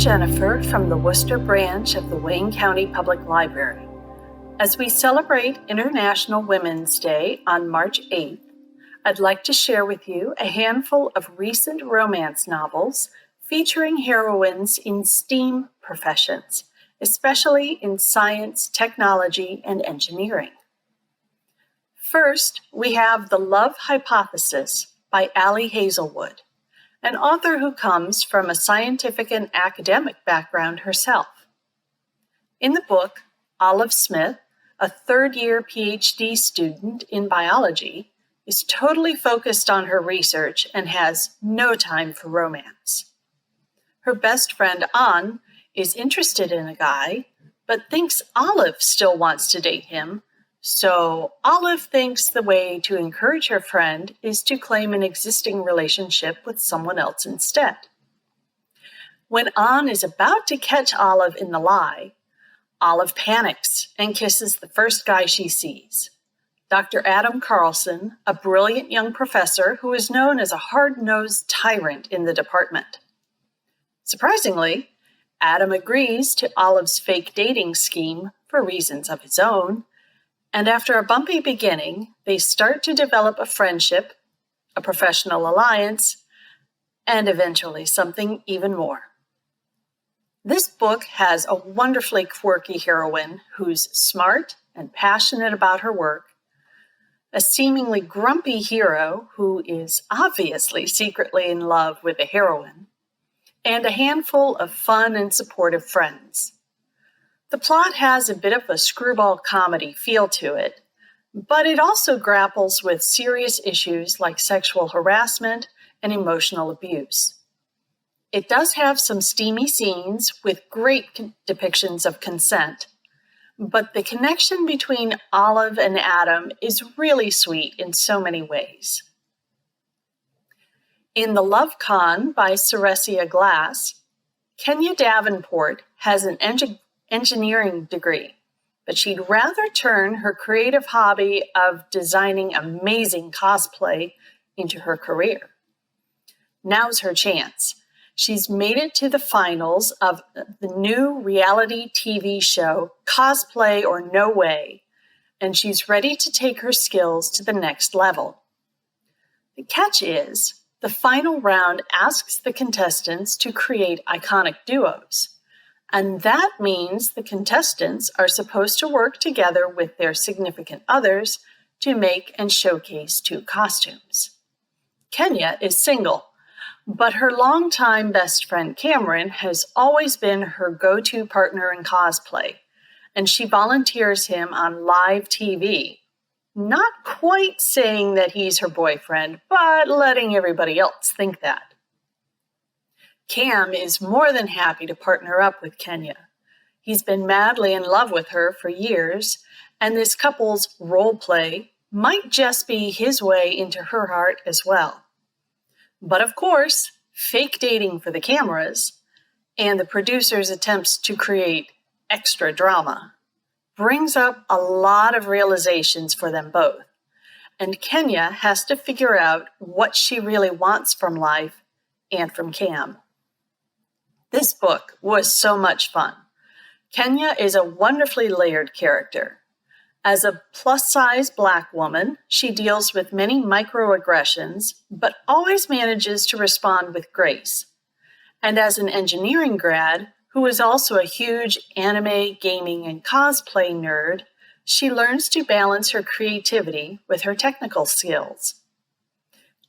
Jennifer from the Worcester branch of the Wayne County Public Library. As we celebrate International Women's Day on March 8th, I'd like to share with you a handful of recent romance novels featuring heroines in STEAM professions, especially in science, technology, and engineering. First, we have The Love Hypothesis by Hazelwood, an author who comes from a scientific and academic background herself. In the book, Olive Smith, a third-year PhD student in biology, is totally focused on her research and has no time for romance. Her best friend, Anne, is interested in a guy, but thinks Olive still wants to date him, so Olive thinks the way to encourage her friend is to claim an existing relationship with someone else instead. When Anne is about to catch Olive in the lie, Olive panics and kisses the first guy she sees, Dr. Adam Carlson, a brilliant young professor who is known as a hard-nosed tyrant in the department. Surprisingly, Adam agrees to Olive's fake dating scheme for reasons of his own, and after a bumpy beginning, they start to develop a friendship, a professional alliance, and eventually something even more. This book has a wonderfully quirky heroine who's smart and passionate about her work, a seemingly grumpy hero who is obviously secretly in love with the heroine, and a handful of fun and supportive friends. The plot has a bit of a screwball comedy feel to it, but it also grapples with serious issues like sexual harassment and emotional abuse. It does have some steamy scenes with great depictions of consent, but the connection between Olive and Adam is really sweet in so many ways. In The Love Con by Seressia Glass, Kenya Davenport has an engineering degree, but she'd rather turn her creative hobby of designing amazing cosplay into her career. Now's her chance. She's made it to the finals of the new reality TV show, Cosplay or No Way, and she's ready to take her skills to the next level. The catch is, the final round asks the contestants to create iconic duos, and that means the contestants are supposed to work together with their significant others to make and showcase two costumes. Kenya is single, but her longtime best friend Cameron has always been her go-to partner in cosplay, and she volunteers him on live TV, not quite saying that he's her boyfriend, but letting everybody else think that. Cam is more than happy to partner up with Kenya. He's been madly in love with her for years, and this couple's role play might just be his way into her heart as well. But of course, fake dating for the cameras and the producer's attempts to create extra drama brings up a lot of realizations for them both, and Kenya has to figure out what she really wants from life and from Cam. This book was so much fun. Kenya is a wonderfully layered character. As a plus-size Black woman, she deals with many microaggressions, but always manages to respond with grace. And as an engineering grad, who is also a huge anime, gaming, and cosplay nerd, she learns to balance her creativity with her technical skills.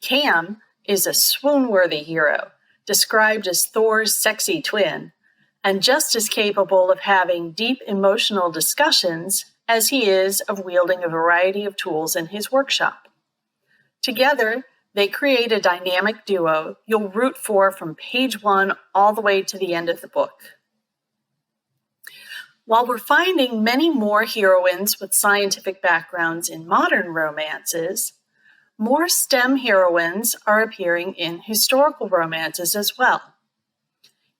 Cam is a swoon-worthy hero, described as Thor's sexy twin, and just as capable of having deep emotional discussions as he is of wielding a variety of tools in his workshop. Together, they create a dynamic duo you'll root for from page 1 all the way to the end of the book. While we're finding many more heroines with scientific backgrounds in modern romances, more STEM heroines are appearing in historical romances as well.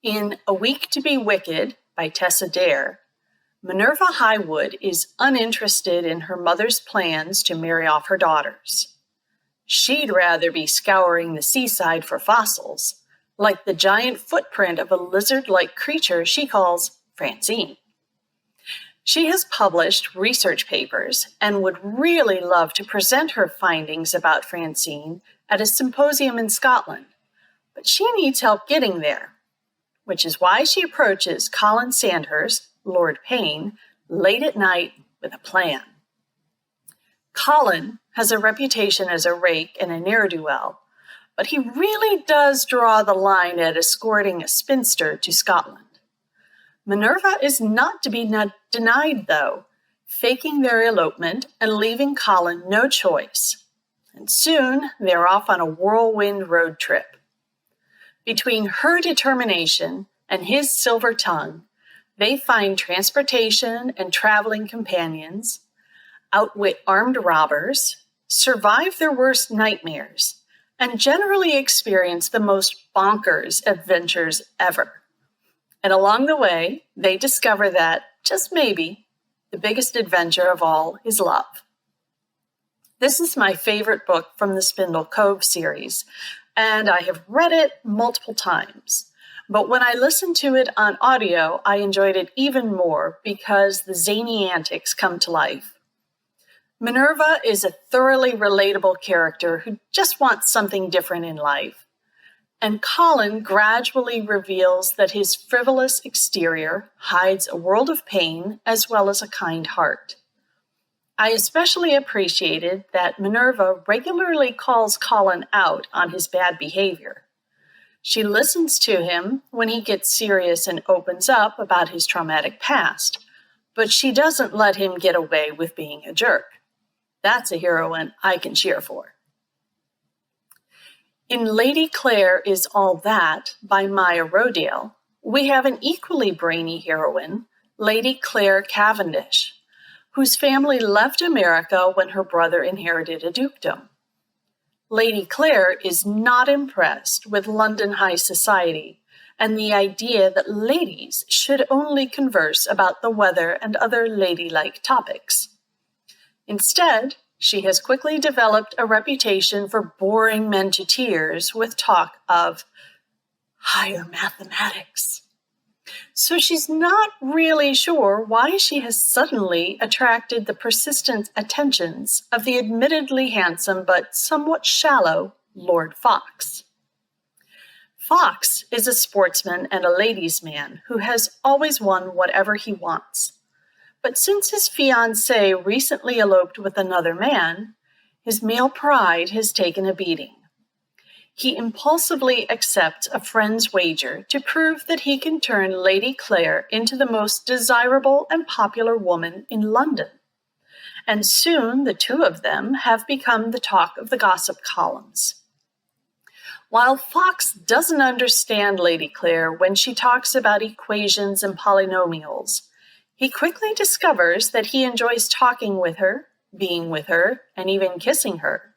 In A Week to be Wicked by Tessa, Minerva Highwood is uninterested in her mother's plans to marry off her daughters. She'd rather be scouring the seaside for fossils, like the giant footprint of a lizard-like creature she calls Francine. She has published research papers and would really love to present her findings about Francine at a symposium in Scotland, but she needs help getting there, which is why she approaches Colin Sandhurst, Lord Payne, late at night with a plan. Colin has a reputation as a rake and a ne'er-do-well, but he really does draw the line at escorting a spinster to Scotland. Minerva is not to be denied, though, faking their elopement and leaving Colin no choice. And soon they're off on a whirlwind road trip. Between her determination and his silver tongue, they find transportation and traveling companions, outwit armed robbers, survive their worst nightmares, and generally experience the most bonkers adventures ever. And along the way, they discover that, just maybe, the biggest adventure of all is love. This is my favorite book from the Spindle Cove series, and I have read it multiple times. But when I listened to it on audio, I enjoyed it even more because the zany antics come to life. Minerva is a thoroughly relatable character who just wants something different in life. And Colin gradually reveals that his frivolous exterior hides a world of pain as well as a kind heart. I especially appreciated that Minerva regularly calls Colin out on his bad behavior. She listens to him when he gets serious and opens up about his traumatic past, but she doesn't let him get away with being a jerk. That's a heroine I can cheer for. In Lady Clare Is All That by Maya Rodale, we have an equally brainy heroine, Lady Clare Cavendish, whose family left America when her brother inherited a dukedom. Lady Clare is not impressed with London high society and the idea that ladies should only converse about the weather and other ladylike topics. Instead, she has quickly developed a reputation for boring men to tears with talk of higher mathematics. So she's not really sure why she has suddenly attracted the persistent attentions of the admittedly handsome but somewhat shallow Lord Fox. Fox is a sportsman and a ladies' man who has always won whatever he wants. But since his fiancée recently eloped with another man, his male pride has taken a beating. He impulsively accepts a friend's wager to prove that he can turn Lady Clare into the most desirable and popular woman in London. And soon the two of them have become the talk of the gossip columns. While Fox doesn't understand Lady Clare when she talks about equations and polynomials, he quickly discovers that he enjoys talking with her, being with her, and even kissing her.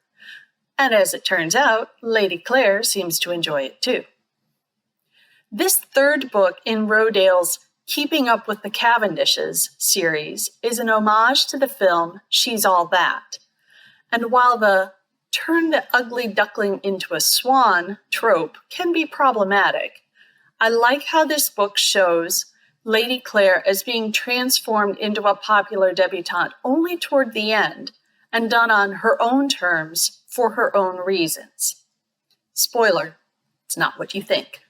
And as it turns out, Lady Clare seems to enjoy it too. This third book in Rodale's Keeping Up with the Cavendishes series is an homage to the film She's All That. And while the turn the ugly duckling into a swan trope can be problematic, I like how this book shows Lady Clare as being transformed into a popular debutante only toward the end and done on her own terms for her own reasons. Spoiler, it's not what you think.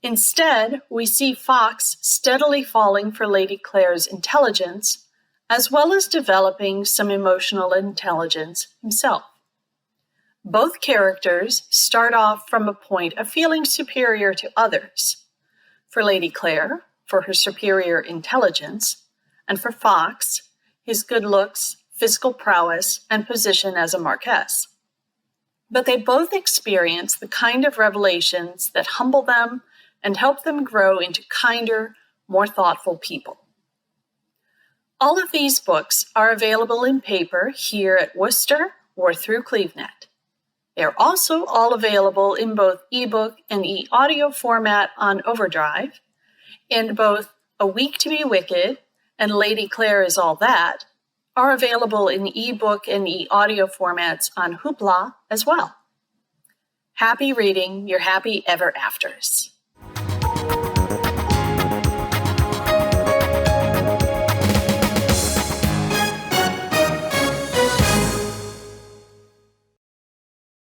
Instead, we see Fox steadily falling for Lady Clare's intelligence, as well as developing some emotional intelligence himself. Both characters start off from a point of feeling superior to others. For Lady Clare, for her superior intelligence, and for Fox, his good looks, physical prowess, and position as a marquess. But they both experience the kind of revelations that humble them and help them grow into kinder, more thoughtful people. All of these books are available in paper here at Worcester or through CleveNet. They are also all available in both ebook and e-audio format on Overdrive, and both A Week to Be Wicked and Lady Clare Is All That are available in ebook and e-audio formats on Hoopla as well. Happy reading your happy ever afters.